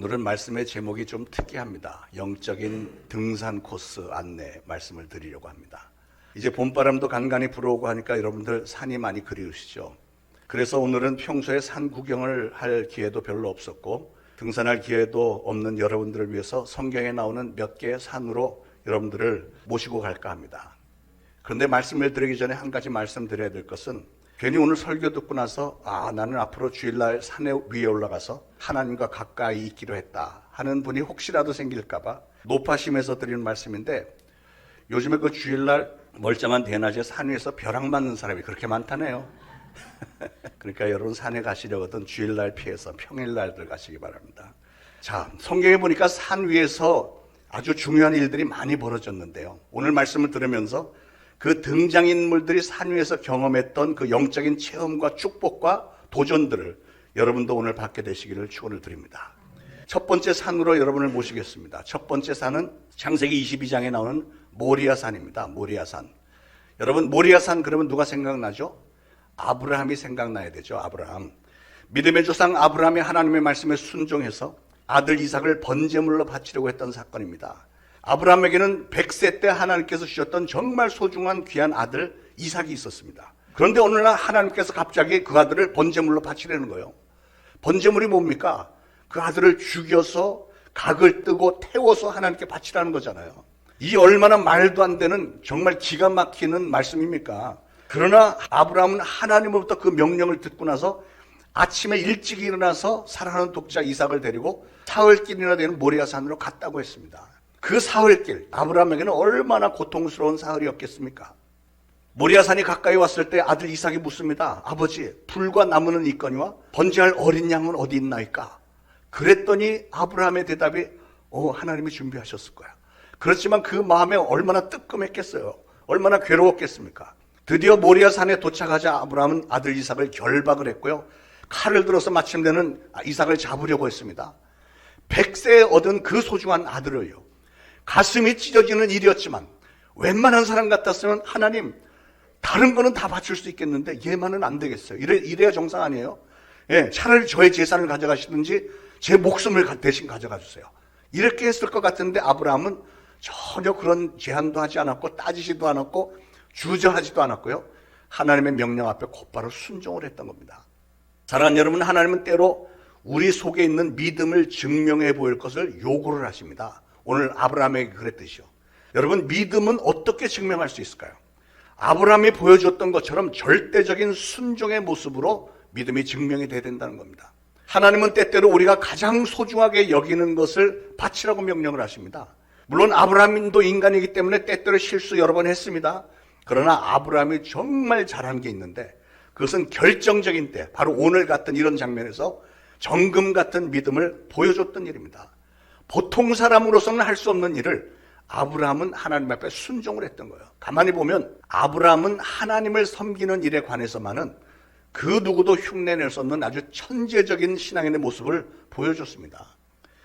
오늘은 말씀의 제목이 좀 특이합니다. 영적인 등산 코스 안내 말씀을 드리려고 합니다. 이제 봄바람도 간간히 불어오고 하니까 여러분들 산이 많이 그리우시죠? 그래서 오늘은 평소에 산 구경을 할 기회도 별로 없었고 등산할 기회도 없는 여러분들을 위해서 성경에 나오는 몇 개의 산으로 여러분들을 모시고 갈까 합니다. 그런데 말씀을 드리기 전에 한 가지 말씀드려야 될 것은 괜히 오늘 설교 듣고 나서 나는 앞으로 주일날 산에 위에 올라가서 하나님과 가까이 있기로 했다 하는 분이 혹시라도 생길까 봐 노파심에서 드리는 말씀인데, 요즘에 그 주일날 멀쩡한 대낮에 산 위에서 벼락 맞는 사람이 그렇게 많다네요. 그러니까 여러분 산에 가시려거든 주일날 피해서 평일날들 가시기 바랍니다. 자, 성경에 보니까 산 위에서 아주 중요한 일들이 많이 벌어졌는데요, 오늘 말씀을 들으면서 그 등장인물들이 산 위에서 경험했던 그 영적인 체험과 축복과 도전들을 여러분도 오늘 받게 되시기를 축원을 드립니다. 첫 번째 산으로 여러분을 모시겠습니다. 첫 번째 산은 창세기 22장에 나오는 모리아산입니다. 모리아산. 여러분, 모리아산 그러면 누가 생각나죠? 아브라함이 생각나야 되죠. 아브라함. 믿음의 조상 아브라함이 하나님의 말씀에 순종해서 아들 이삭을 번제물로 바치려고 했던 사건입니다. 아브라함에게는 100세 때 하나님께서 주셨던 정말 소중한 귀한 아들 이삭이 있었습니다. 그런데 어느 날 하나님께서 갑자기 그 아들을 번제물로 바치려는 거예요. 번제물이 뭡니까? 그 아들을 죽여서 각을 뜨고 태워서 하나님께 바치라는 거잖아요. 이 얼마나 말도 안 되는 정말 기가 막히는 말씀입니까? 그러나 아브라함은 하나님으로부터 그 명령을 듣고 나서 아침에 일찍 일어나서 사랑하는 독자 이삭을 데리고 사흘길이나 되는 모리아산으로 갔다고 했습니다. 그 사흘길, 아브라함에게는 얼마나 고통스러운 사흘이었겠습니까? 모리아산이 가까이 왔을 때 아들 이삭이 묻습니다. 아버지, 불과 나무는 있거니와 번제할 어린 양은 어디 있나이까? 그랬더니 아브라함의 대답이 하나님이 준비하셨을 거야. 그렇지만 그 마음에 얼마나 뜨끔했겠어요. 얼마나 괴로웠겠습니까? 드디어 모리아산에 도착하자 아브라함은 아들 이삭을 결박을 했고요, 칼을 들어서 마침내는 이삭을 잡으려고 했습니다. 100세에 얻은 그 소중한 아들을요, 가슴이 찢어지는 일이었지만 웬만한 사람 같았으면 하나님 다른 거는 다 바칠 수 있겠는데 얘만은 안 되겠어요. 이래야 정상 아니에요? 차라리 저의 재산을 가져가시든지 제 목숨을 대신 가져가 주세요. 이렇게 했을 것 같은데 아브라함은 전혀 그런 제한도 하지 않았고 따지지도 않았고 주저하지도 않았고요, 하나님의 명령 앞에 곧바로 순종을 했던 겁니다. 사랑하는 여러분, 하나님은 때로 우리 속에 있는 믿음을 증명해 보일 것을 요구를 하십니다. 오늘 아브라함에게 그랬듯이요. 여러분, 믿음은 어떻게 증명할 수 있을까요? 아브라함이 보여줬던 것처럼 절대적인 순종의 모습으로 믿음이 증명이 돼야 된다는 겁니다. 하나님은 때때로 우리가 가장 소중하게 여기는 것을 바치라고 명령을 하십니다. 물론 아브라함도 인간이기 때문에 때때로 실수 여러 번 했습니다. 그러나 아브라함이 정말 잘한 게 있는데 그것은 결정적인 때, 바로 오늘 같은 이런 장면에서 정금 같은 믿음을 보여줬던 일입니다. 보통 사람으로서는 할 수 없는 일을 아브라함은 하나님 앞에 순종을 했던 거예요. 가만히 보면 아브라함은 하나님을 섬기는 일에 관해서만은 그 누구도 흉내낼 수 없는 아주 천재적인 신앙인의 모습을 보여줬습니다.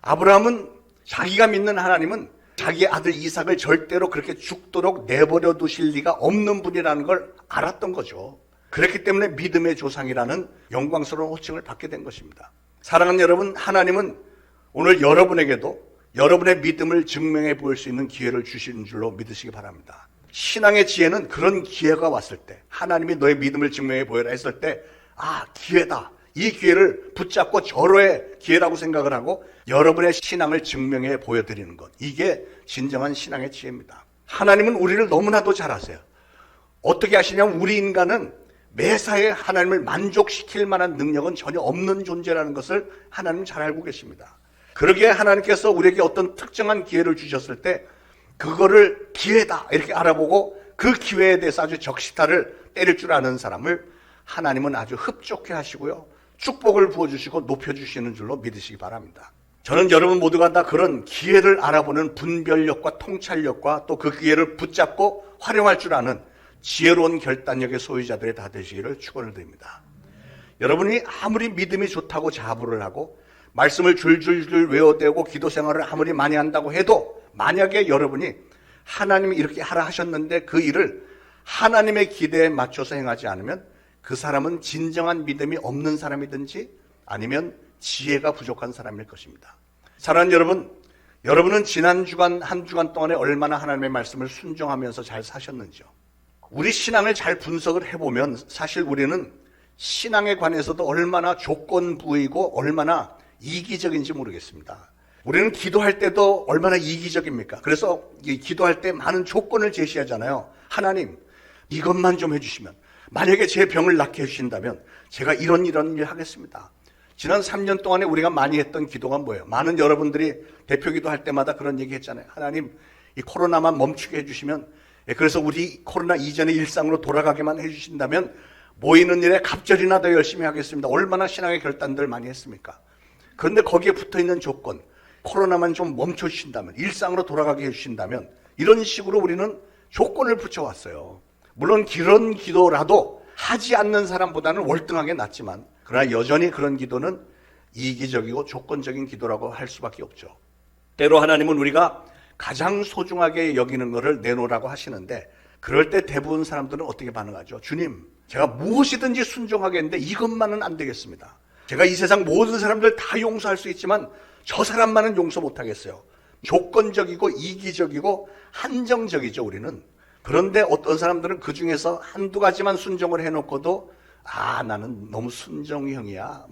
아브라함은 자기가 믿는 하나님은 자기 아들 이삭을 절대로 그렇게 죽도록 내버려 두실 리가 없는 분이라는 걸 알았던 거죠. 그렇기 때문에 믿음의 조상이라는 영광스러운 호칭을 받게 된 것입니다. 사랑하는 여러분, 하나님은 오늘 여러분에게도 여러분의 믿음을 증명해 보일 수 있는 기회를 주시는 줄로 믿으시기 바랍니다. 신앙의 지혜는 그런 기회가 왔을 때, 하나님이 너의 믿음을 증명해 보여라 했을 때, 기회다. 이 기회를 붙잡고 절호의 기회라고 생각을 하고 여러분의 신앙을 증명해 보여드리는 것, 이게 진정한 신앙의 지혜입니다. 하나님은 우리를 너무나도 잘 아세요. 어떻게 하시냐면 우리 인간은 매사에 하나님을 만족시킬 만한 능력은 전혀 없는 존재라는 것을 하나님은 잘 알고 계십니다. 그러기에 하나님께서 우리에게 어떤 특정한 기회를 주셨을 때 그거를 기회다 이렇게 알아보고 그 기회에 대해서 아주 적시타를 때릴 줄 아는 사람을 하나님은 아주 흡족해 하시고요, 축복을 부어주시고 높여주시는 줄로 믿으시기 바랍니다. 저는 여러분 모두가 다 그런 기회를 알아보는 분별력과 통찰력과 또 그 기회를 붙잡고 활용할 줄 아는 지혜로운 결단력의 소유자들이 다 되시기를 축원을 드립니다. 여러분이 아무리 믿음이 좋다고 자부를 하고 말씀을 줄줄줄 외워대고 기도 생활을 아무리 많이 한다고 해도 만약에 여러분이 하나님이 이렇게 하라 하셨는데 그 일을 하나님의 기대에 맞춰서 행하지 않으면 그 사람은 진정한 믿음이 없는 사람이든지 아니면 지혜가 부족한 사람일 것입니다. 사랑하는 여러분, 여러분은 지난 주간 한 주간 동안에 얼마나 하나님의 말씀을 순종하면서 잘 사셨는지요? 우리 신앙을 잘 분석을 해보면 사실 우리는 신앙에 관해서도 얼마나 조건부이고 얼마나 이기적인지 모르겠습니다. 우리는 기도할 때도 얼마나 이기적입니까? 그래서 기도할 때 많은 조건을 제시하잖아요. 하나님, 이것만 좀 해주시면, 만약에 제 병을 낫게 해주신다면 제가 이런 일 하겠습니다. 지난 3년 동안에 우리가 많이 했던 기도가 뭐예요? 많은 여러분들이 대표 기도할 때마다 그런 얘기 했잖아요. 하나님, 이 코로나만 멈추게 해주시면, 그래서 우리 코로나 이전의 일상으로 돌아가게만 해주신다면 모이는 일에 갑절이나 더 열심히 하겠습니다. 얼마나 신앙의 결단들 많이 했습니까? 그런데 거기에 붙어있는 조건, 코로나만 좀 멈춰주신다면, 일상으로 돌아가게 해주신다면, 이런 식으로 우리는 조건을 붙여왔어요. 물론 그런 기도라도 하지 않는 사람보다는 월등하게 낫지만, 그러나 여전히 그런 기도는 이기적이고 조건적인 기도라고 할 수밖에 없죠. 때로 하나님은 우리가 가장 소중하게 여기는 것을 내놓으라고 하시는데, 그럴 때 대부분 사람들은 어떻게 반응하죠? 주님, 제가 무엇이든지 순종하겠는데 이것만은 안 되겠습니다. 제가 이 세상 모든 사람들 다 용서할 수 있지만 저 사람만은 용서 못하겠어요. 조건적이고 이기적이고 한정적이죠, 우리는. 그런데 어떤 사람들은 그 중에서 한두 가지만 순종을 해놓고도 나는 너무 순종형이야.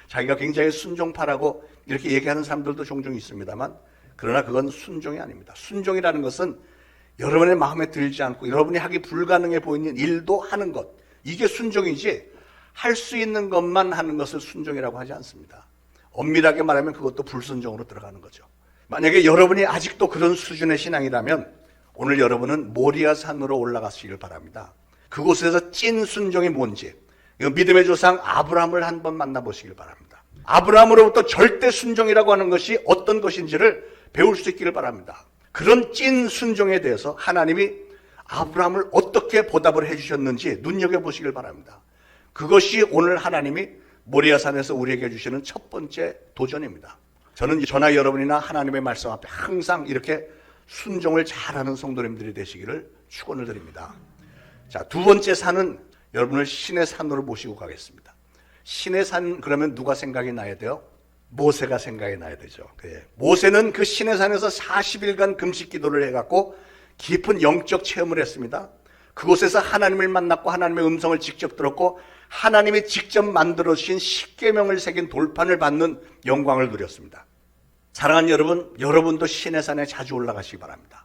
자기가 굉장히 순종파라고 이렇게 얘기하는 사람들도 종종 있습니다만, 그러나 그건 순종이 아닙니다. 순종이라는 것은 여러분의 마음에 들지 않고 여러분이 하기 불가능해 보이는 일도 하는 것, 이게 순종이지 할 수 있는 것만 하는 것을 순종이라고 하지 않습니다. 엄밀하게 말하면 그것도 불순종으로 들어가는 거죠. 만약에 여러분이 아직도 그런 수준의 신앙이라면 오늘 여러분은 모리아 산으로 올라가시길 바랍니다. 그곳에서 찐 순종이 뭔지, 믿음의 조상 아브라함을 한번 만나보시길 바랍니다. 아브라함으로부터 절대 순종이라고 하는 것이 어떤 것인지를 배울 수 있기를 바랍니다. 그런 찐 순종에 대해서 하나님이 아브라함을 어떻게 보답을 해주셨는지 눈여겨보시길 바랍니다. 그것이 오늘 하나님이 모리아산에서 우리에게 주시는 첫 번째 도전입니다. 저는 저나 여러분이나 하나님의 말씀 앞에 항상 이렇게 순종을 잘하는 성도님들이 되시기를 축원을 드립니다. 자, 두 번째 산은 여러분을 신의 산으로 모시고 가겠습니다. 신의 산 그러면 누가 생각이 나야 돼요? 모세가 생각이 나야 되죠. 모세는 그 신의 산에서 40일간 금식 기도를 해갖고 깊은 영적 체험을 했습니다. 그곳에서 하나님을 만났고 하나님의 음성을 직접 들었고 하나님이 직접 만들어주신 십계명을 새긴 돌판을 받는 영광을 누렸습니다. 사랑하는 여러분, 여러분도 신의 산에 자주 올라가시기 바랍니다.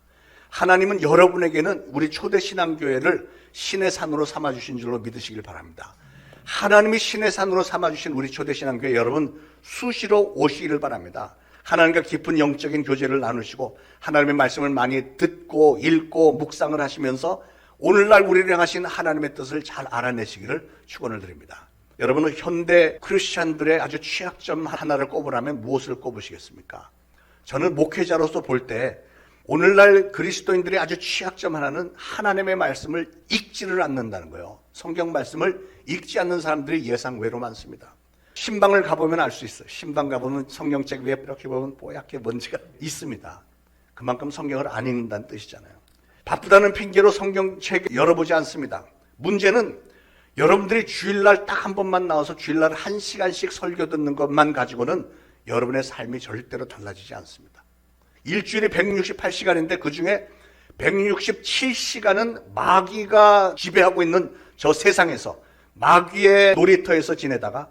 하나님은 여러분에게는 우리 초대신앙교회를 신의 산으로 삼아주신 줄로 믿으시길 바랍니다. 하나님이 신의 산으로 삼아주신 우리 초대신앙교회 여러분 수시로 오시기를 바랍니다. 하나님과 깊은 영적인 교제를 나누시고 하나님의 말씀을 많이 듣고 읽고 묵상을 하시면서 오늘날 우리를 향하신 하나님의 뜻을 잘 알아내시기를 축원을 드립니다. 여러분은 현대 크리스찬들의 아주 취약점 하나를 꼽으라면 무엇을 꼽으시겠습니까? 저는 목회자로서 볼 때 오늘날 그리스도인들의 아주 취약점 하나는 하나님의 말씀을 읽지를 않는다는 거예요. 성경 말씀을 읽지 않는 사람들이 예상외로 많습니다. 신방을 가보면 알 수 있어요. 신방 가보면 성경책 위에 이렇게 보면 뽀얗게 먼지가 있습니다. 그만큼 성경을 안 읽는다는 뜻이잖아요. 바쁘다는 핑계로 성경책 열어보지 않습니다. 문제는 여러분들이 주일날 딱 한 번만 나와서 주일날 1시간씩 설교 듣는 것만 가지고는 여러분의 삶이 절대로 달라지지 않습니다. 일주일에 168시간인데 그 중에 167시간은 마귀가 지배하고 있는 저 세상에서 마귀의 놀이터에서 지내다가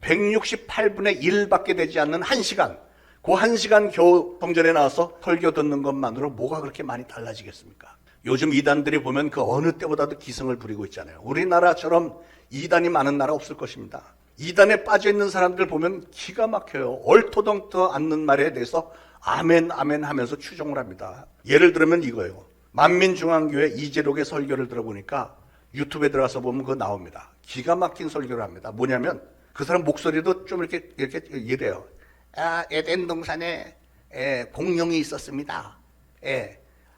168분의 1밖에 되지 않는 1시간, 그 1시간 겨우 성전에 나와서 설교 듣는 것만으로 뭐가 그렇게 많이 달라지겠습니까? 요즘 이단들이 보면 그 어느 때보다도 기승을 부리고 있잖아요. 우리나라처럼 이단이 많은 나라 없을 것입니다. 이단에 빠져있는 사람들 보면 기가 막혀요. 얼토당토 않는 말에 대해서 아멘 아멘 하면서 추종을 합니다. 예를 들면 이거예요. 만민중앙교회 이재록의 설교를 들어보니까 유튜브에 들어가서 보면 그거 나옵니다. 기가 막힌 설교를 합니다. 뭐냐면 그 사람 목소리도 좀 이렇게 이래요. 에덴 동산에 공룡이 있었습니다.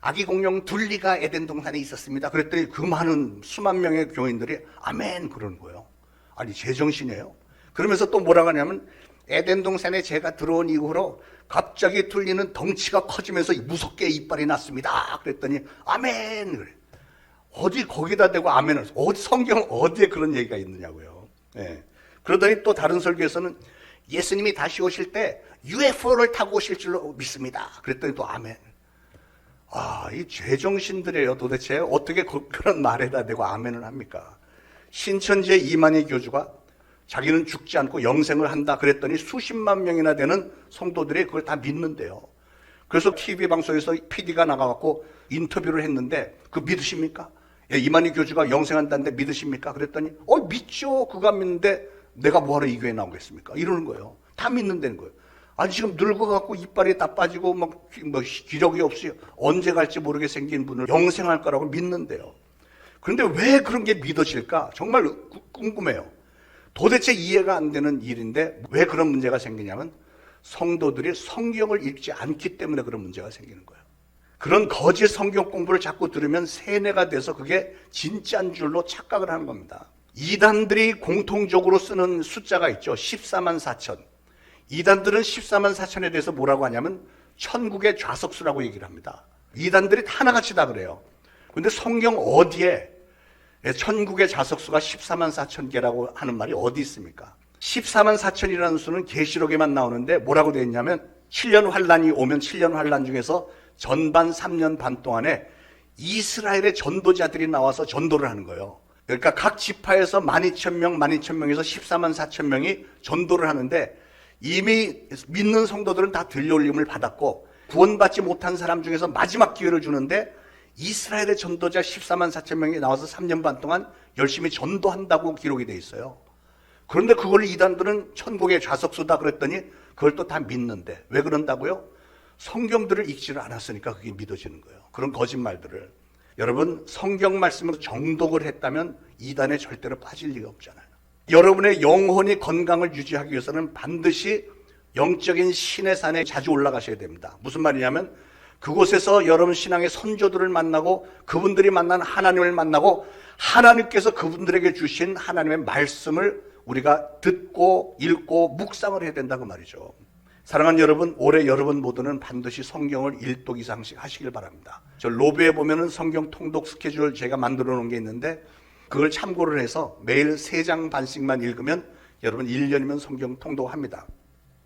아기 공룡 둘리가 에덴 동산에 있었습니다. 그랬더니 그 많은 수만 명의 교인들이 아멘 그러는 거예요. 아니 제정신이에요. 그러면서 또 뭐라고 하냐면 에덴 동산에 제가 들어온 이후로 갑자기 둘리는 덩치가 커지면서 무섭게 이빨이 났습니다. 그랬더니 아멘 그래. 어디 거기다 대고 아멘을 어디 성경 어디에 그런 얘기가 있느냐고요. 그러더니 또 다른 설교에서는 예수님이 다시 오실 때 UFO를 타고 오실 줄로 믿습니다. 그랬더니 또 아멘. 이 죄정신들이에요. 도대체 어떻게 그런 말에다 대고 아멘을 합니까? 신천지의 이만희 교주가 자기는 죽지 않고 영생을 한다 그랬더니 수십만 명이나 되는 성도들이 그걸 다 믿는데요. 그래서 TV 방송에서 PD가 나가갖고 인터뷰를 했는데 그거 믿으십니까? 예, 이만희 교주가 영생한다는데 믿으십니까? 그랬더니 믿죠. 그거 안 믿는데 내가 뭐하러 이 교회에 나오겠습니까? 이러는 거예요. 다 믿는다는 거예요. 아니 지금 늙어갖고 이빨이 다 빠지고 기력이 없이 언제 갈지 모르게 생긴 분을 영생할 거라고 믿는데요. 그런데 왜 그런 게 믿어질까? 정말 궁금해요. 도대체 이해가 안 되는 일인데 왜 그런 문제가 생기냐면 성도들이 성경을 읽지 않기 때문에 그런 문제가 생기는 거예요. 그런 거짓 성경 공부를 자꾸 들으면 세뇌가 돼서 그게 진짜인 줄로 착각을 하는 겁니다. 이단들이 공통적으로 쓰는 숫자가 있죠. 14만 4천. 이단들은 14만 4천에 대해서 뭐라고 하냐면 천국의 좌석수라고 얘기를 합니다. 이단들이 하나같이 다 그래요. 그런데 성경 어디에 천국의 좌석수가 14만 4천 개라고 하는 말이 어디 있습니까? 14만 4천이라는 수는 계시록에만 나오는데 뭐라고 되어 있냐면 7년 환란이 오면 7년 환란 중에서 전반 3년 반 동안에 이스라엘의 전도자들이 나와서 전도를 하는 거예요. 그러니까 각 지파에서 12,000명, 12,000명에서 14만 4천 명이 전도를 하는데 이미 믿는 성도들은 다 들려올림을 받았고 구원받지 못한 사람 중에서 마지막 기회를 주는데 이스라엘의 전도자 14만 4천 명이 나와서 3년 반 동안 열심히 전도한다고 기록이 돼 있어요. 그런데 그걸 이단들은 천국의 좌석수다 그랬더니 그걸 또 다 믿는데 왜 그런다고요? 성경들을 읽지를 않았으니까 그게 믿어지는 거예요. 그런 거짓말들을. 여러분 성경 말씀으로 정독을 했다면 이단에 절대로 빠질 리가 없잖아요. 여러분의 영혼이 건강을 유지하기 위해서는 반드시 영적인 신의 산에 자주 올라가셔야 됩니다. 무슨 말이냐면 그곳에서 여러분 신앙의 선조들을 만나고 그분들이 만난 하나님을 만나고 하나님께서 그분들에게 주신 하나님의 말씀을 우리가 듣고 읽고 묵상을 해야 된다고 말이죠. 사랑하는 여러분, 올해 여러분 모두는 반드시 성경을 1독 이상씩 하시길 바랍니다. 저 로비에 보면은 성경 통독 스케줄 제가 만들어 놓은 게 있는데 그걸 참고를 해서 매일 3장 반씩만 읽으면 여러분 1년이면 성경 통독합니다.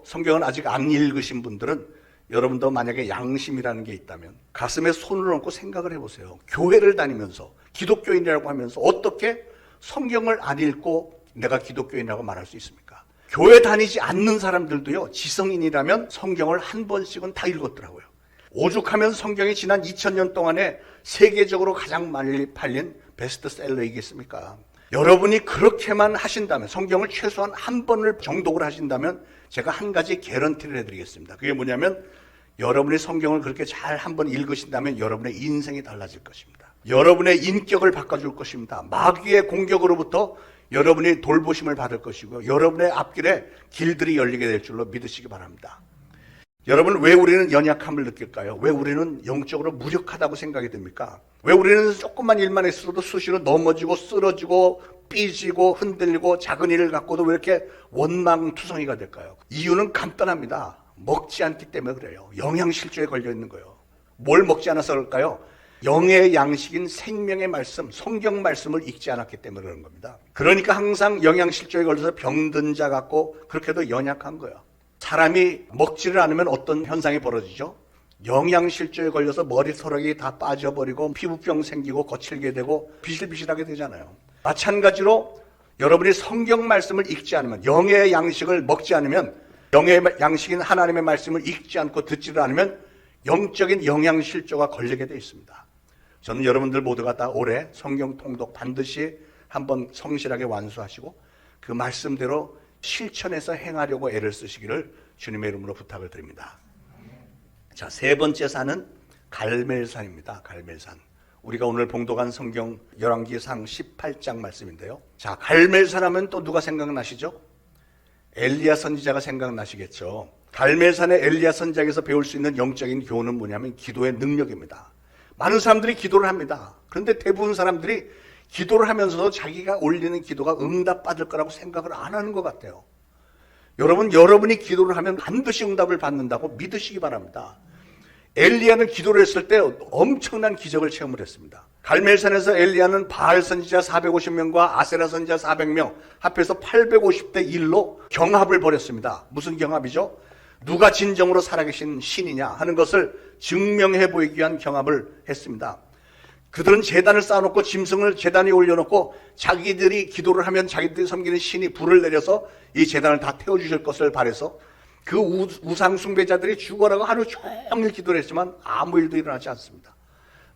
성경을 아직 안 읽으신 분들은 여러분도 만약에 양심이라는 게 있다면 가슴에 손을 얹고 생각을 해보세요. 교회를 다니면서 기독교인이라고 하면서 어떻게 성경을 안 읽고 내가 기독교인이라고 말할 수 있습니까? 교회 다니지 않는 사람들도요, 지성인이라면 성경을 한 번씩은 다 읽었더라고요. 오죽하면 성경이 지난 2000년 동안에 세계적으로 가장 많이 팔린 베스트셀러이겠습니까? 여러분이 그렇게만 하신다면, 성경을 최소한 한 번을 정독을 하신다면 제가 한 가지 개런티를 해드리겠습니다. 그게 뭐냐면 여러분이 성경을 그렇게 잘 한 번 읽으신다면 여러분의 인생이 달라질 것입니다. 여러분의 인격을 바꿔줄 것입니다. 마귀의 공격으로부터 여러분이 돌보심을 받을 것이고요. 여러분의 앞길에 길들이 열리게 될 줄로 믿으시기 바랍니다. 여러분, 왜 우리는 연약함을 느낄까요? 왜 우리는 영적으로 무력하다고 생각이 듭니까? 왜 우리는 조금만 일만 했어도 수시로 넘어지고 쓰러지고 삐지고 흔들리고 작은 일을 갖고도 왜 이렇게 원망투성이가 될까요? 이유는 간단합니다. 먹지 않기 때문에 그래요. 영양실조에 걸려 있는 거예요. 뭘 먹지 않아서 그럴까요? 영의 양식인 생명의 말씀, 성경 말씀을 읽지 않았기 때문에 그런 겁니다. 그러니까 항상 영양실조에 걸려서 병든 자 같고 그렇게도 연약한 거예요. 사람이 먹지를 않으면 어떤 현상이 벌어지죠? 영양실조에 걸려서 머리털이 다 빠져버리고 피부병 생기고 거칠게 되고 비실비실하게 되잖아요. 마찬가지로 여러분이 성경 말씀을 읽지 않으면, 영의 양식을 먹지 않으면, 영의 양식인 하나님의 말씀을 읽지 않고 듣지를 않으면 영적인 영양실조가 걸리게 되어 있습니다. 저는 여러분들 모두가 다 올해 성경 통독 반드시 한번 성실하게 완수하시고 그 말씀대로 실천해서 행하려고 애를 쓰시기를 주님의 이름으로 부탁을 드립니다. 자, 세 번째 산은 갈멜산입니다. 갈멜산. 우리가 오늘 봉독한 성경 열왕기상 18장 말씀인데요. 자, 갈멜산 하면 또 누가 생각나시죠? 엘리야 선지자가 생각나시겠죠. 갈멜산의 엘리야 선지자에게서 배울 수 있는 영적인 교훈은 뭐냐면 기도의 능력입니다. 많은 사람들이 기도를 합니다. 그런데 대부분 사람들이 기도를 하면서도 자기가 올리는 기도가 응답받을 거라고 생각을 안 하는 것 같아요. 여러분, 여러분이 기도를 하면 반드시 응답을 받는다고 믿으시기 바랍니다. 엘리야는 기도를 했을 때 엄청난 기적을 체험을 했습니다. 갈멜산에서 엘리야는 바알 선지자 450명과 아세라 선지자 400명 합해서 850대 1로 경합을 벌였습니다. 무슨 경합이죠? 누가 진정으로 살아계신 신이냐 하는 것을 증명해 보이기 위한 경합을 했습니다. 그들은 제단을 쌓아놓고 짐승을 제단 위에 올려놓고 자기들이 기도를 하면 자기들이 섬기는 신이 불을 내려서 이 제단을 다 태워주실 것을 바라서 그 우상 숭배자들이 죽어라고 하루 종일 기도를 했지만 아무 일도 일어나지 않습니다.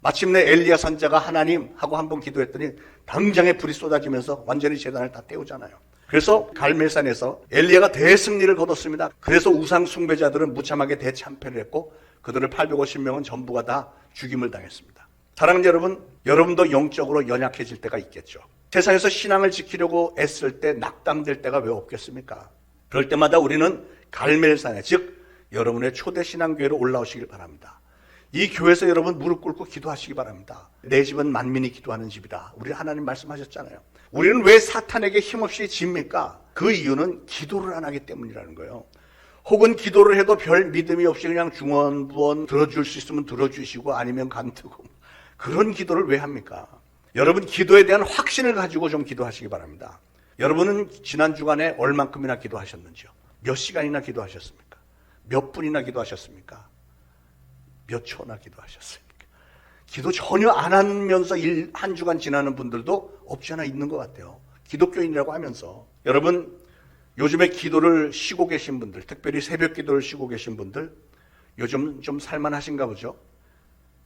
마침내 엘리야 선지자가 하나님 하고 한 번 기도했더니 당장에 불이 쏟아지면서 완전히 제단을 다 태우잖아요. 그래서 갈멜산에서 엘리야가 대승리를 거뒀습니다. 그래서 우상 숭배자들은 무참하게 대참패를 했고 그들을 850명은 전부가 다 죽임을 당했습니다. 사랑하는 여러분, 여러분도 영적으로 연약해질 때가 있겠죠. 세상에서 신앙을 지키려고 애쓸 때 낙담될 때가 왜 없겠습니까? 그럴 때마다 우리는 갈멜산에, 즉 여러분의 초대 신앙교회로 올라오시길 바랍니다. 이 교회에서 여러분 무릎 꿇고 기도하시기 바랍니다. 내 집은 만민이 기도하는 집이다. 우리 하나님 말씀하셨잖아요. 우리는 왜 사탄에게 힘없이 집니까? 그 이유는 기도를 안 하기 때문이라는 거예요. 혹은 기도를 해도 별 믿음이 없이 그냥 중언부언 들어줄 수 있으면 들어주시고 아니면 간두고 그런 기도를 왜 합니까? 여러분 기도에 대한 확신을 가지고 좀 기도하시기 바랍니다. 여러분은 지난 주간에 얼만큼이나 기도하셨는지요? 몇 시간이나 기도하셨습니까? 몇 분이나 기도하셨습니까? 몇 초나 기도하셨습니까? 기도 전혀 안 하면서 한 주간 지나는 분들도 없지 않아 있는 것 같아요. 기독교인이라고 하면서. 여러분 요즘에 기도를 쉬고 계신 분들, 특별히 새벽 기도를 쉬고 계신 분들 요즘 좀 살만하신가 보죠?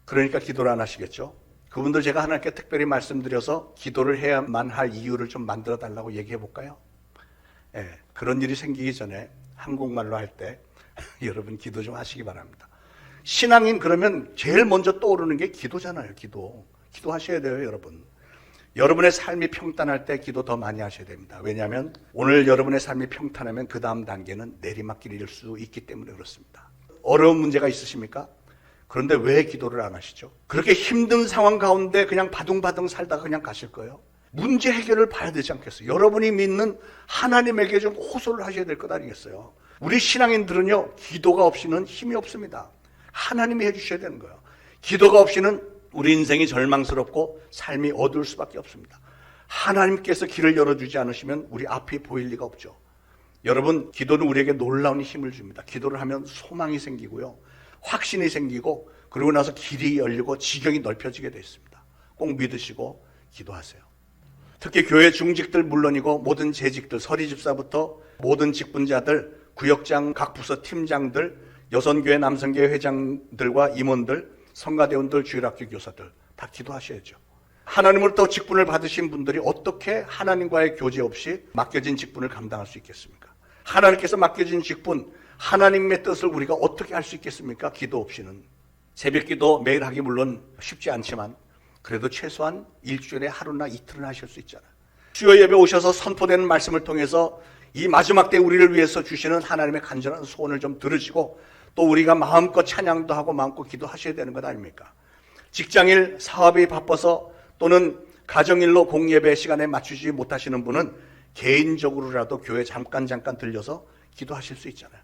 그러니까 기도를 안 하시겠죠? 그분들 제가 하나님께 특별히 말씀드려서 기도를 해야만 할 이유를 좀 만들어 달라고 얘기해 볼까요? 예, 그런 일이 생기기 전에 한국말로 할 때 여러분 기도 좀 하시기 바랍니다. 신앙인 그러면 제일 먼저 떠오르는 게 기도잖아요. 기도하셔야 돼요, 여러분. 여러분의 삶이 평탄할 때 기도 더 많이 하셔야 됩니다. 왜냐하면 오늘 여러분의 삶이 평탄하면 그 다음 단계는 내리막길일 수 있기 때문에 그렇습니다. 어려운 문제가 있으십니까? 그런데 왜 기도를 안 하시죠? 그렇게 힘든 상황 가운데 그냥 바둥바둥 살다가 그냥 가실 거예요? 문제 해결을 봐야 되지 않겠어요? 여러분이 믿는 하나님에게 좀 호소를 하셔야 될 것 아니겠어요? 우리 신앙인들은요, 기도가 없이는 힘이 없습니다. 하나님이 해주셔야 되는 거예요. 기도가 없이는 우리 인생이 절망스럽고 삶이 어두울 수밖에 없습니다. 하나님께서 길을 열어주지 않으시면 우리 앞이 보일 리가 없죠. 여러분, 기도는 우리에게 놀라운 힘을 줍니다. 기도를 하면 소망이 생기고요, 확신이 생기고 그러고 나서 길이 열리고 지경이 넓혀지게 되어 있습니다. 꼭 믿으시고 기도하세요. 특히 교회 중직들 물론이고 모든 재직들, 서리집사부터 모든 직분자들, 구역장, 각 부서 팀장들, 여선교회, 남성교회 회장들과 임원들, 성가대원들, 주일학교 교사들 다 기도하셔야죠. 하나님으로부터 직분을 받으신 분들이 어떻게 하나님과의 교제 없이 맡겨진 직분을 감당할 수 있겠습니까? 하나님께서 맡겨진 직분, 하나님의 뜻을 우리가 어떻게 할 수 있겠습니까? 기도 없이는. 새벽기도 매일 하기 물론 쉽지 않지만 그래도 최소한 일주일에 하루나 이틀은 하실 수 있잖아요. 수요 예배 오셔서 선포되는 말씀을 통해서 이 마지막 때 우리를 위해서 주시는 하나님의 간절한 소원을 좀 들으시고 또 우리가 마음껏 찬양도 하고 마음껏 기도하셔야 되는 것 아닙니까? 직장일, 사업이 바빠서 또는 가정일로 공예배 시간에 맞추지 못하시는 분은 개인적으로라도 교회 잠깐 들려서 기도하실 수 있잖아요.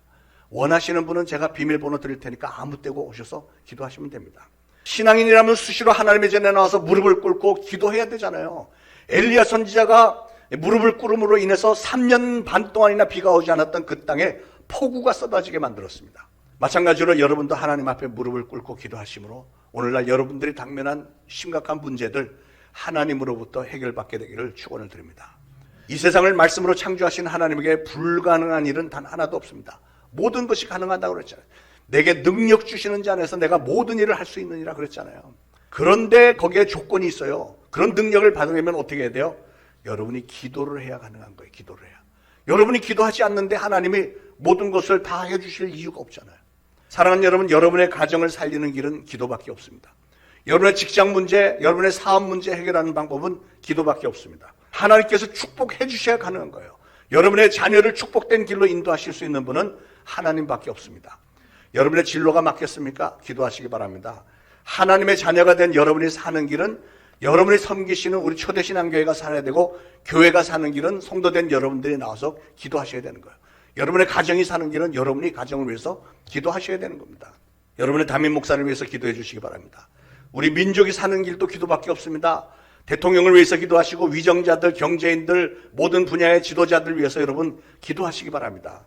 원하시는 분은 제가 비밀번호 드릴 테니까 아무 때고 오셔서 기도하시면 됩니다. 신앙인이라면 수시로 하나님의 전에 나와서 무릎을 꿇고 기도해야 되잖아요. 엘리야 선지자가 무릎을 꿇음으로 인해서 3년 반 동안이나 비가 오지 않았던 그 땅에 폭우가 쏟아지게 만들었습니다. 마찬가지로 여러분도 하나님 앞에 무릎을 꿇고 기도하심으로 오늘날 여러분들이 당면한 심각한 문제들 하나님으로부터 해결받게 되기를 축원을 드립니다. 이 세상을 말씀으로 창조하신 하나님에게 불가능한 일은 단 하나도 없습니다. 모든 것이 가능하다고 그랬잖아요. 내게 능력 주시는 자 안에서 내가 모든 일을 할 수 있느니라 그랬잖아요. 그런데 거기에 조건이 있어요. 그런 능력을 받으려면 어떻게 해야 돼요? 여러분이 기도를 해야 가능한 거예요. 기도를 해야. 여러분이 기도하지 않는데 하나님이 모든 것을 다 해주실 이유가 없잖아요. 사랑하는 여러분, 여러분의 가정을 살리는 길은 기도밖에 없습니다. 여러분의 직장 문제, 여러분의 사업 문제 해결하는 방법은 기도밖에 없습니다. 하나님께서 축복해 주셔야 가능한 거예요. 여러분의 자녀를 축복된 길로 인도하실 수 있는 분은 하나님밖에 없습니다. 여러분의 진로가 맞겠습니까? 기도하시기 바랍니다. 하나님의 자녀가 된 여러분이 사는 길은 여러분이 섬기시는 우리 초대신앙교회가 살아야 되고, 교회가 사는 길은 성도된 여러분들이 나와서 기도하셔야 되는 거예요. 여러분의 가정이 사는 길은 여러분이 가정을 위해서 기도하셔야 되는 겁니다. 여러분의 담임 목사를 위해서 기도해 주시기 바랍니다. 우리 민족이 사는 길도 기도밖에 없습니다. 대통령을 위해서 기도하시고 위정자들, 경제인들, 모든 분야의 지도자들 위해서 여러분 기도하시기 바랍니다.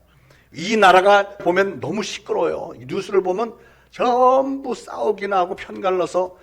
이 나라가 보면 너무 시끄러워요. 뉴스를 보면 전부 싸우기나 하고 편갈라서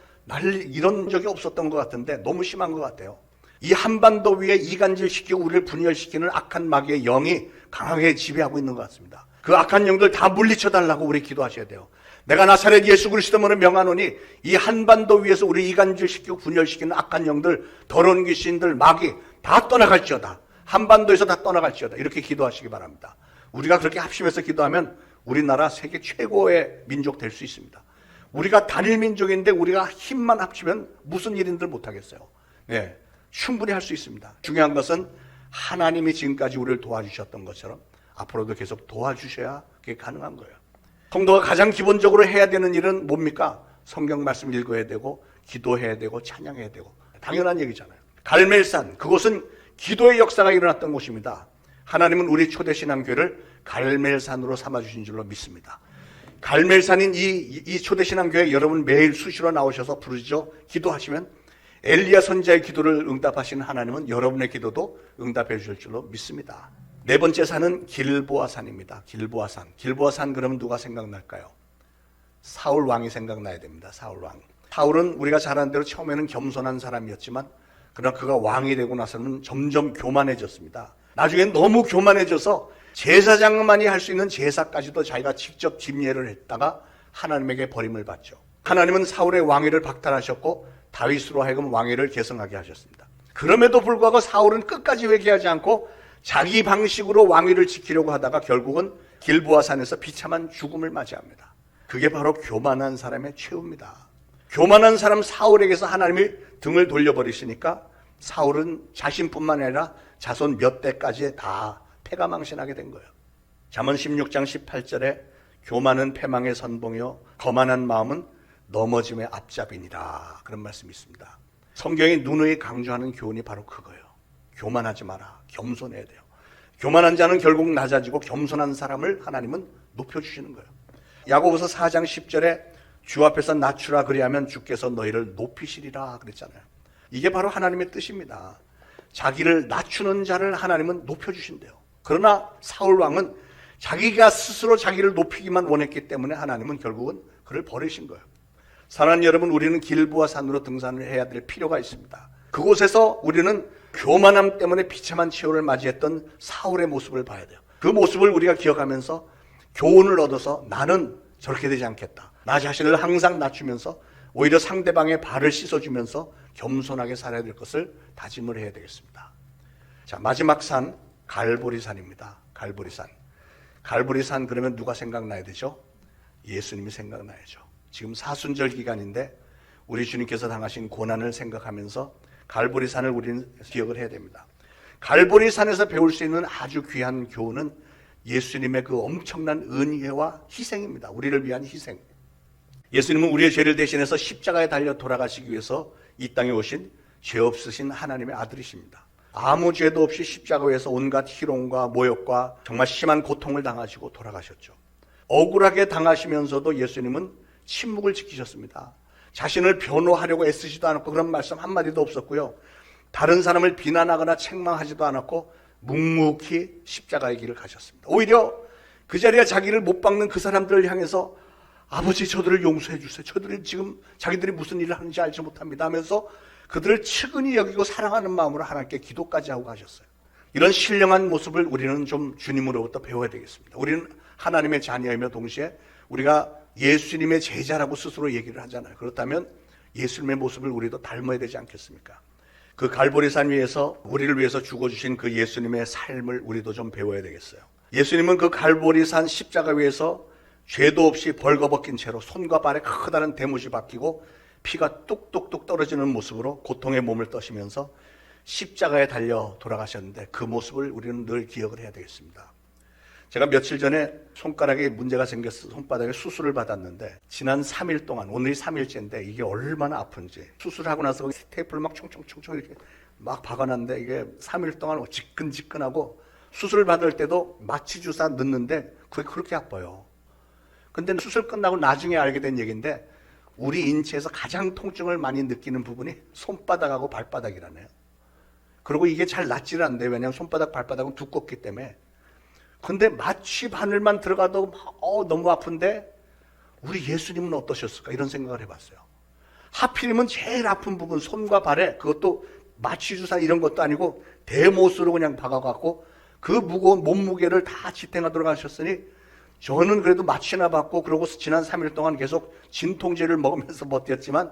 이런 적이 없었던 것 같은데 너무 심한 것 같아요. 이 한반도 위에 이간질시키고 우리를 분열시키는 악한 마귀의 영이 강하게 지배하고 있는 것 같습니다. 그 악한 영들 다 물리쳐달라고 우리 기도하셔야 돼요. 내가 나사렛 예수 그리스도로 명하노니 이 한반도 위에서 우리 이간질시키고 분열시키는 악한 영들, 더러운 귀신들, 마귀 다 떠나갈지어다. 한반도에서 다 떠나갈지어다. 이렇게 기도하시기 바랍니다. 우리가 그렇게 합심해서 기도하면 우리나라 세계 최고의 민족 될 수 있습니다. 우리가 단일 민족인데 우리가 힘만 합치면 무슨 일인들 못하겠어요. 네, 충분히 할 수 있습니다. 중요한 것은 하나님이 지금까지 우리를 도와주셨던 것처럼 앞으로도 계속 도와주셔야 그게 가능한 거예요. 성도가 가장 기본적으로 해야 되는 일은 뭡니까? 성경 말씀 읽어야 되고 기도해야 되고 찬양해야 되고 당연한 얘기잖아요. 갈멜산, 그곳은 기도의 역사가 일어났던 곳입니다. 하나님은 우리 초대신앙교회를 갈멜산으로 삼아주신 줄로 믿습니다. 갈멜산인 이 초대신앙교회 여러분 매일 수시로 나오셔서 부르죠. 기도하시면 엘리야 선지자의 기도를 응답하시는 하나님은 여러분의 기도도 응답해 주실 줄로 믿습니다. 네 번째 산은 길보아산입니다. 길보아산. 길보아산 그러면 누가 생각날까요? 사울 왕이 생각나야 됩니다. 사울 왕. 사울은 우리가 잘 아는 대로 처음에는 겸손한 사람이었지만 그러나 그가 왕이 되고 나서는 점점 교만해졌습니다. 나중엔 너무 교만해져서 제사장만이 할 수 있는 제사까지도 자기가 직접 집례를 했다가 하나님에게 버림을 받죠. 하나님은 사울의 왕위를 박탈하셨고 다윗으로 하여금 왕위를 계승하게 하셨습니다. 그럼에도 불구하고 사울은 끝까지 회개하지 않고 자기 방식으로 왕위를 지키려고 하다가 결국은 길보아산에서 비참한 죽음을 맞이합니다. 그게 바로 교만한 사람의 최후입니다. 교만한 사람 사울에게서 하나님이 등을 돌려버리시니까 사울은 자신뿐만 아니라 자손 몇 대까지 다 패가망신하게 된 거예요. 잠언 16장 18절에 교만은 패망의 선봉이요 거만한 마음은 넘어짐의 앞잡이니라 그런 말씀이 있습니다. 성경이 누누이 강조하는 교훈이 바로 그거예요. 교만하지 마라. 겸손해야 돼요. 교만한 자는 결국 낮아지고 겸손한 사람을 하나님은 높여주시는 거예요. 야고보서 4장 10절에 주 앞에서 낮추라 그리하면 주께서 너희를 높이시리라 그랬잖아요. 이게 바로 하나님의 뜻입니다. 자기를 낮추는 자를 하나님은 높여주신대요. 그러나 사울 왕은 자기가 스스로 자기를 높이기만 원했기 때문에 하나님은 결국은 그를 버리신 거예요. 사랑하는 여러분, 우리는 길보아 산으로 등산을 해야 될 필요가 있습니다. 그곳에서 우리는 교만함 때문에 비참한 최후를 맞이했던 사울의 모습을 봐야 돼요. 그 모습을 우리가 기억하면서 교훈을 얻어서 나는 저렇게 되지 않겠다. 나 자신을 항상 낮추면서 오히려 상대방의 발을 씻어주면서 겸손하게 살아야 될 것을 다짐을 해야 되겠습니다. 자, 마지막 산 갈보리산입니다. 갈보리산. 갈보리산 그러면 누가 생각나야 되죠? 예수님이 생각나야죠. 지금 사순절 기간인데 우리 주님께서 당하신 고난을 생각하면서 갈보리산을 우리는 기억을 해야 됩니다. 갈보리산에서 배울 수 있는 아주 귀한 교훈은 예수님의 그 엄청난 은혜와 희생입니다. 우리를 위한 희생. 예수님은 우리의 죄를 대신해서 십자가에 달려 돌아가시기 위해서 이 땅에 오신 죄 없으신 하나님의 아들이십니다. 아무 죄도 없이 십자가 위에서 온갖 희롱과 모욕과 정말 심한 고통을 당하시고 돌아가셨죠. 억울하게 당하시면서도 예수님은 침묵을 지키셨습니다. 자신을 변호하려고 애쓰지도 않았고 그런 말씀 한마디도 없었고요. 다른 사람을 비난하거나 책망하지도 않았고 묵묵히 십자가의 길을 가셨습니다. 오히려 그 자리에 자기를 못 박는 그 사람들을 향해서 아버지 저들을 용서해 주세요. 저들이 지금 자기들이 무슨 일을 하는지 알지 못합니다 하면서 그들을 측은히 여기고 사랑하는 마음으로 하나님께 기도까지 하고 가셨어요. 이런 신령한 모습을 우리는 좀 주님으로부터 배워야 되겠습니다. 우리는 하나님의 자녀이며 동시에 우리가 예수님의 제자라고 스스로 얘기를 하잖아요. 그렇다면 예수님의 모습을 우리도 닮아야 되지 않겠습니까? 그 갈보리산 위에서 우리를 위해서 죽어주신 그 예수님의 삶을 우리도 좀 배워야 되겠어요. 예수님은 그 갈보리산 십자가 위에서 죄도 없이 벌거벗긴 채로 손과 발에 커다란 대못이 박히고 피가 뚝뚝뚝 떨어지는 모습으로 고통의 몸을 떠시면서 십자가에 달려 돌아가셨는데 그 모습을 우리는 늘 기억을 해야 되겠습니다. 제가 며칠 전에 손가락에 문제가 생겨서 손바닥에 수술을 받았는데 지난 3일 동안, 오늘이 3일째인데 이게 얼마나 아픈지 수술하고 나서 테이프를 막 총총총총 이렇게 막 박아놨는데 이게 3일 동안 지끈지끈하고 수술을 받을 때도 마취 주사 넣는데 그게 그렇게 아파요. 근데 수술 끝나고 나중에 알게 된 얘기인데 우리 인체에서 가장 통증을 많이 느끼는 부분이 손바닥하고 발바닥이라네요. 그리고 이게 잘 낫지를 않는데 왜냐하면 손바닥 발바닥은 두껍기 때문에 근데 마취 바늘만 들어가도 너무 아픈데 우리 예수님은 어떠셨을까? 이런 생각을 해봤어요. 하필이면 제일 아픈 부분, 손과 발에, 그것도 마취 주사 이런 것도 아니고 대못으로 그냥 박아갖고 그 무거운 몸무게를 다 지탱하도록 하셨으니 저는 그래도 마취나 받고 그러고 지난 3일 동안 계속 진통제를 먹으면서 버텼지만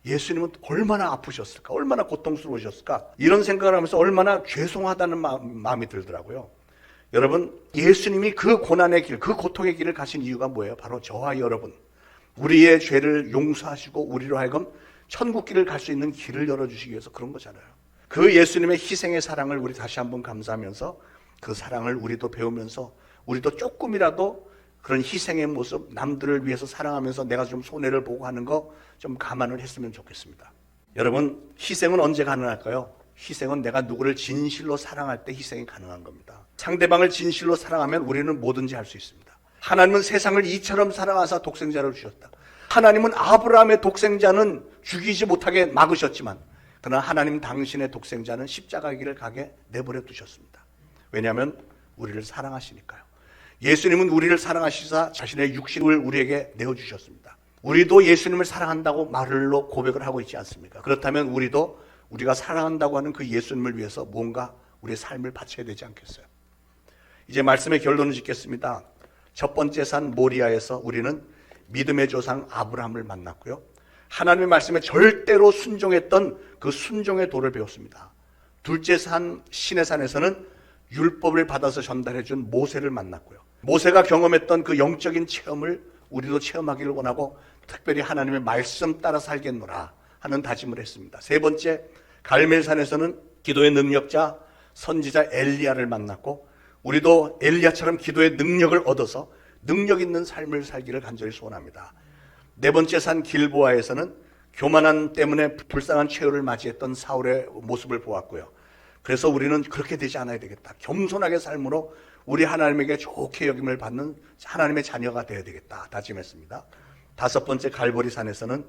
예수님은 얼마나 아프셨을까? 얼마나 고통스러우셨을까? 이런 생각을 하면서 얼마나 죄송하다는 마음이 들더라고요. 여러분, 예수님이 그 고난의 길, 그 고통의 길을 가신 이유가 뭐예요? 바로 저와 여러분, 우리의 죄를 용서하시고 우리로 하여금 천국 길을 갈 수 있는 길을 열어주시기 위해서 그런 거잖아요. 그 예수님의 희생의 사랑을 우리 다시 한번 감사하면서 그 사랑을 우리도 배우면서 우리도 조금이라도 그런 희생의 모습, 남들을 위해서 사랑하면서 내가 좀 손해를 보고 하는 거 좀 감안을 했으면 좋겠습니다. 여러분, 희생은 언제 가능할까요? 희생은 내가 누구를 진실로 사랑할 때 희생이 가능한 겁니다. 상대방을 진실로 사랑하면 우리는 뭐든지 할 수 있습니다. 하나님은 세상을 이처럼 사랑하사 독생자를 주셨다. 하나님은 아브라함의 독생자는 죽이지 못하게 막으셨지만 그러나 하나님 당신의 독생자는 십자가의 길을 가게 내버려 두셨습니다. 왜냐하면 우리를 사랑하시니까요. 예수님은 우리를 사랑하시사 자신의 육신을 우리에게 내어주셨습니다. 우리도 예수님을 사랑한다고 말로 고백을 하고 있지 않습니까? 그렇다면 우리도 우리가 사랑한다고 하는 그 예수님을 위해서 뭔가 우리의 삶을 바쳐야 되지 않겠어요? 이제 말씀의 결론을 짓겠습니다. 첫 번째 산 모리아에서 우리는 믿음의 조상 아브라함을 만났고요. 하나님의 말씀에 절대로 순종했던 그 순종의 도를 배웠습니다. 둘째 산 시내산에서는 율법을 받아서 전달해 준 모세를 만났고요. 모세가 경험했던 그 영적인 체험을 우리도 체험하기를 원하고 특별히 하나님의 말씀 따라 살겠노라 하는 다짐을 했습니다. 세 번째, 갈멜산에서는 기도의 능력자 선지자 엘리야를 만났고 우리도 엘리야처럼 기도의 능력을 얻어서 능력 있는 삶을 살기를 간절히 소원합니다. 네 번째 산 길보아에서는 교만함 때문에 불쌍한 최후를 맞이했던 사울의 모습을 보았고요. 그래서 우리는 그렇게 되지 않아야 되겠다. 겸손하게 삶으로 우리 하나님에게 좋게 여김을 받는 하나님의 자녀가 되어야 되겠다 다짐했습니다. 다섯 번째 갈보리산에서는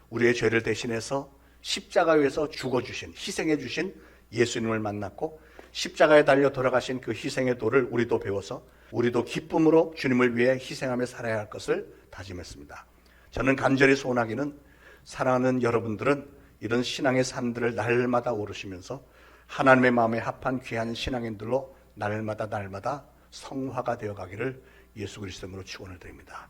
우리의 죄를 대신해서 십자가 위에서 죽어주신, 희생해주신 예수님을 만났고 십자가에 달려 돌아가신 그 희생의 도를 우리도 배워서 우리도 기쁨으로 주님을 위해 희생하며 살아야 할 것을 다짐했습니다. 저는 간절히 소원하기는 사랑하는 여러분들은 이런 신앙의 산들을 날마다 오르시면서 하나님의 마음에 합한 귀한 신앙인들로 날마다 성화가 되어가기를 예수 그리스도 이름으로 축원을 드립니다.